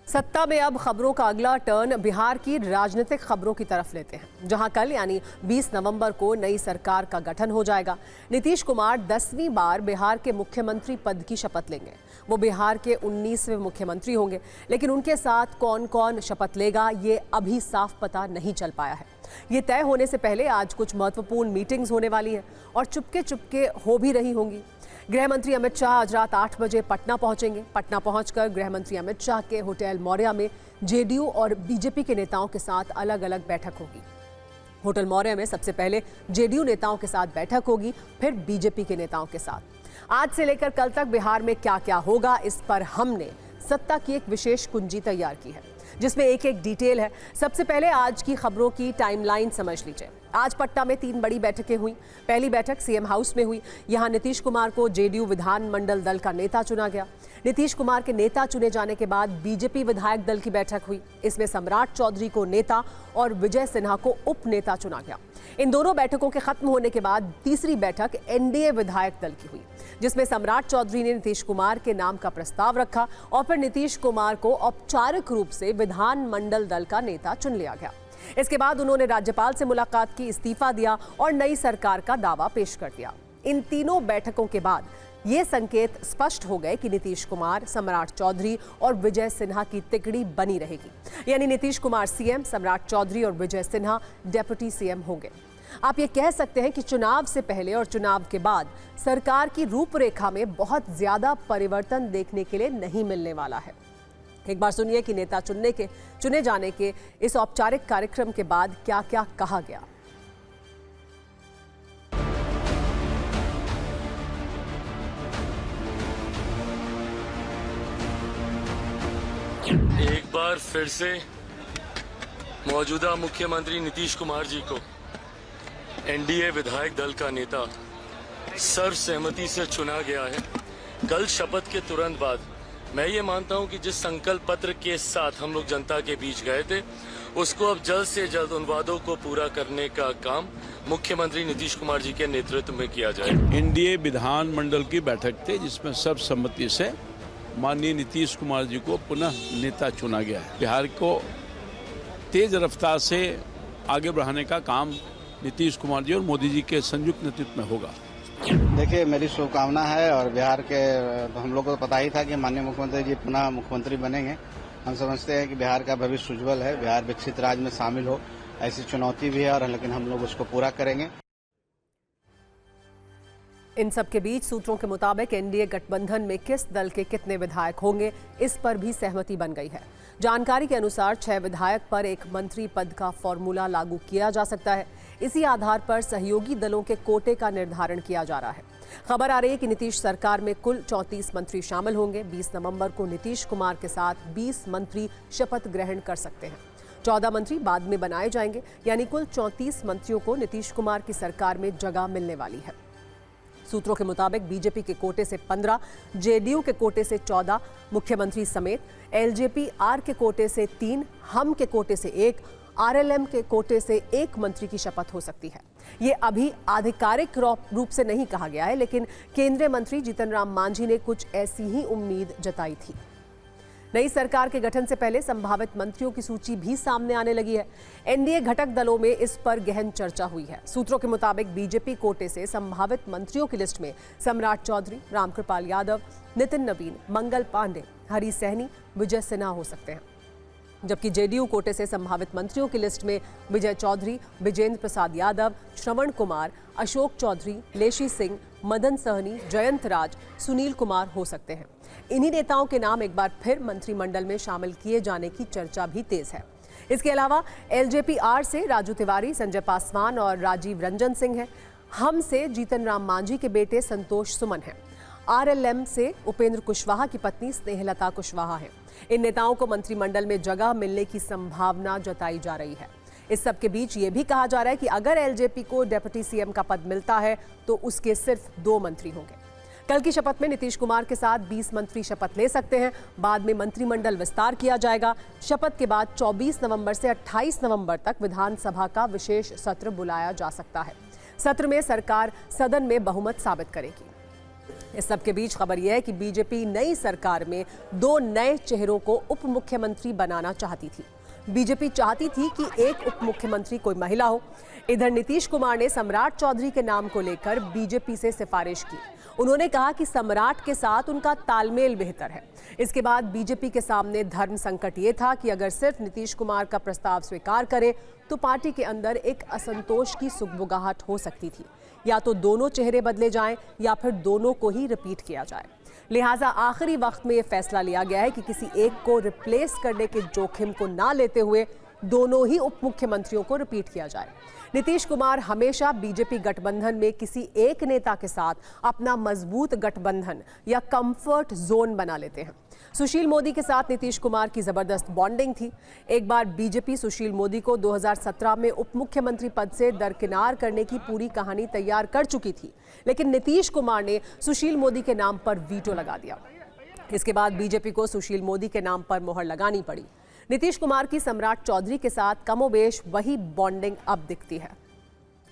सत्ता में अब खबरों का अगला टर्न बिहार की राजनीतिक खबरों की तरफ लेते हैं, जहां कल यानी 20 नवंबर को नई सरकार का गठन हो जाएगा। नीतीश कुमार 10वीं बार बिहार के मुख्यमंत्री पद की शपथ लेंगे। वो बिहार के 19वें मुख्यमंत्री होंगे, लेकिन उनके साथ कौन कौन शपथ लेगा ये अभी साफ पता नहीं चल पाया है। ये तय होने से पहले आज कुछ महत्वपूर्ण मीटिंग्स होने वाली है और चुपके चुपके हो भी रही होंगी। गृह मंत्री अमित शाह आज रात 8 बजे पटना पहुंचेंगे। पटना पहुंचकर गृह मंत्री अमित शाह के होटल मौर्या में जेडीयू और बीजेपी के नेताओं के साथ अलग अलग बैठक होगी। होटल मौर्या में सबसे पहले जेडीयू नेताओं के साथ बैठक होगी, फिर बीजेपी के नेताओं के साथ। आज से लेकर कल तक बिहार में क्या क्या होगा, इस पर हमने सत्ता की एक विशेष कुंजी तैयार की है, जिसमें एक एक डिटेल है। सबसे पहले आज की खबरों की टाइमलाइन समझ लीजिए। आज पटना में 3 बड़ी बैठकें हुई। पहली बैठक सीएम हाउस में हुई। यहां नीतीश कुमार को जेडीयू विधानमंडल दल का नेता चुना गया। नीतीश कुमार के नेता चुने जाने के बाद बीजेपी विधायक दल की बैठक हुई। इसमें सम्राट चौधरी को नेता और विजय सिन्हा को उप नेता चुना गया। इन दोनों बैठकों के खत्म होने के बाद तीसरी बैठक एनडीए विधायक दल की हुई, जिसमें सम्राट चौधरी ने नीतीश कुमार के नाम का प्रस्ताव रखा और फिर नीतीश कुमार को औपचारिक रूप से विधानमंडल दल का नेता चुन लिया गया। इसके बाद उन्होंने राज्यपाल से मुलाकात की, इस्तीफा दिया और नई सरकार का दावा पेश कर दिया। इन तीनों बैठकों के बाद ये संकेत स्पष्ट हो गए कि नीतीश कुमार, सम्राट चौधरी और विजय सिन्हा की तिकड़ी बनी रहेगी। यानी नीतीश कुमार सीएम, सम्राट चौधरी और विजय सिन्हा डेप्यूटी सीएम होंगे। आप ये कह सकते हैं कि चुनाव से पहले और चुनाव के बाद सरकार की रूपरेखा में बहुत ज्यादा परिवर्तन देखने के लिए नहीं मिलने वाला है। एक बार सुनिए कि नेता चुने जाने के इस औपचारिक कार्यक्रम के बाद क्या क्या कहा गया। एक बार फिर से मौजूदा मुख्यमंत्री नीतीश कुमार जी को एनडीए विधायक दल का नेता सर्वसहमति से चुना गया है। कल शपथ के तुरंत बाद मैं ये मानता हूं कि जिस संकल्प पत्र के साथ हम लोग जनता के बीच गए थे, उसको अब जल्द से जल्द उन वादों को पूरा करने का काम मुख्यमंत्री नीतीश कुमार जी के नेतृत्व में किया जाए। एनडीए विधानमंडल की बैठक थी, जिसमें सर्वसम्मति से माननीय नीतीश कुमार जी को पुनः नेता चुना गया है। बिहार को तेज रफ्तार से आगे बढ़ाने का काम नीतीश कुमार जी और मोदी जी के संयुक्त नेतृत्व में होगा। देखिए, मेरी शुभकामना है और बिहार के हम लोग को तो पता ही था कि माननीय मुख्यमंत्री जी पुनः मुख्यमंत्री बनेंगे। हम समझते हैं कि बिहार का भविष्य उज्जवल है, बिहार विकसित राज्य में शामिल हो। ऐसी चुनौती भी है और लेकिन हम लोग उसको पूरा करेंगे। इन सब के बीच सूत्रों के मुताबिक एनडीए गठबंधन में किस दल के कितने विधायक होंगे, इस पर भी सहमति बन गई है। जानकारी के अनुसार 6 विधायक पर एक मंत्री पद का फॉर्मूला लागू किया जा सकता है। इसी आधार पर सहयोगी दलों के कोटे का निर्धारण किया जा रहा है। खबर आ रही है कि नीतीश सरकार में कुल 34 मंत्री शामिल होंगे। 20 नवंबर को नीतीश कुमार के साथ 20 मंत्री शपथ ग्रहण कर सकते हैं। 14 मंत्री बाद में बनाए जाएंगे, यानी कुल 34 मंत्रियों को नीतीश कुमार की सरकार में जगह मिलने वाली है। सूत्रों के मुताबिक बीजेपी के कोटे से 15, जेडीयू के कोटे से 14 मुख्यमंत्री समेत, एलजेपी आर के कोटे से 3, हम के कोटे से 1, आरएलएम के कोटे से 1 मंत्री की शपथ हो सकती है। ये अभी आधिकारिक रूप से नहीं कहा गया है, लेकिन केंद्रीय मंत्री जीतन राम मांझी ने कुछ ऐसी ही उम्मीद जताई थी। नई सरकार के गठन से पहले संभावित मंत्रियों की सूची भी सामने आने लगी है। एनडीए घटक दलों में इस पर गहन चर्चा हुई है। सूत्रों के मुताबिक बीजेपी कोटे से संभावित मंत्रियों की लिस्ट में सम्राट चौधरी, रामकृपाल यादव, नितिन नवीन, मंगल पांडे, हरी सहनी, विजय सिन्हा हो सकते हैं। जबकि जेडीयू कोटे से संभावित मंत्रियों की लिस्ट में विजय चौधरी, विजेंद्र प्रसाद यादव, श्रवण कुमार, अशोक चौधरी, लेशी सिंह, मदन सहनी, जयंत राज, सुनील कुमार हो सकते हैं। इन्हीं नेताओं के नाम एक बार फिर मंत्रिमंडल में शामिल किए जाने की चर्चा भी तेज है। इसके अलावा एलजेपी आर से राजू तिवारी, संजय पासवान और राजीव रंजन सिंह हैं। हम से जीतन राम मांझी के बेटे संतोष सुमन हैं। आरएलएम से उपेंद्र कुशवाहा की पत्नी स्नेहलता कुशवाहा है। इन नेताओं को मंत्रिमंडल में जगह मिलने की संभावना जताई जा रही है। इस सब के बीच ये भी कहा जा रहा है कि अगर एलजेपी को डेप्यूटी सीएम का पद मिलता है तो उसके सिर्फ 2 मंत्री होंगे। कल की शपथ में नीतीश कुमार के साथ 20 मंत्री शपथ ले सकते हैं। बाद में मंत्रिमंडल विस्तार किया जाएगा। शपथ के बाद 24 नवंबर से 28 नवंबर तक विधानसभा का विशेष सत्र बुलाया जा सकता है। सत्र में सरकार सदन में बहुमत साबित करेगी। इस सब के बीच खबर यह है कि बीजेपी नई सरकार में 2 नए चेहरों को उप मुख्यमंत्री बनाना चाहती थी। बीजेपी चाहती थी कि एक उप मुख्यमंत्री कोई महिला हो। इधर नीतीश कुमार ने सम्राट चौधरी के नाम को लेकर बीजेपी से सिफारिश की। उन्होंने कहा कि सम्राट के साथ उनका तालमेल बेहतर है। इसके बाद बीजेपी के सामने धर्म संकट ये था कि अगर सिर्फ नीतीश कुमार का प्रस्ताव स्वीकार करे तो पार्टी के अंदर एक असंतोष की सुगबुगाहट हो सकती थी। या तो दोनों चेहरे बदले जाएं या फिर दोनों को ही रिपीट किया जाए। लिहाजा आखिरी वक्त में यह फैसला लिया गया है कि किसी एक को रिप्लेस करने के जोखिम को ना लेते हुए दोनों ही उप मुख्यमंत्रियों को रिपीट किया जाए। नीतीश कुमार हमेशा बीजेपी गठबंधन में किसी एक नेता के साथ अपना मजबूत गठबंधन या कंफर्ट जोन बना लेते हैं। सुशील मोदी के साथ नीतीश कुमार की जबरदस्त बॉन्डिंग थी। एक बार बीजेपी सुशील मोदी को 2017 में उप मुख्यमंत्री पद से दरकिनार करने की पूरी कहानी तैयार कर चुकी थी, लेकिन नीतीश कुमार ने सुशील मोदी के नाम पर वीटो लगा दिया। इसके बाद बीजेपी को सुशील मोदी के नाम पर मोहर लगानी पड़ी। नीतीश कुमार की सम्राट चौधरी के साथ कमोबेश वही बॉन्डिंग अब दिखती है।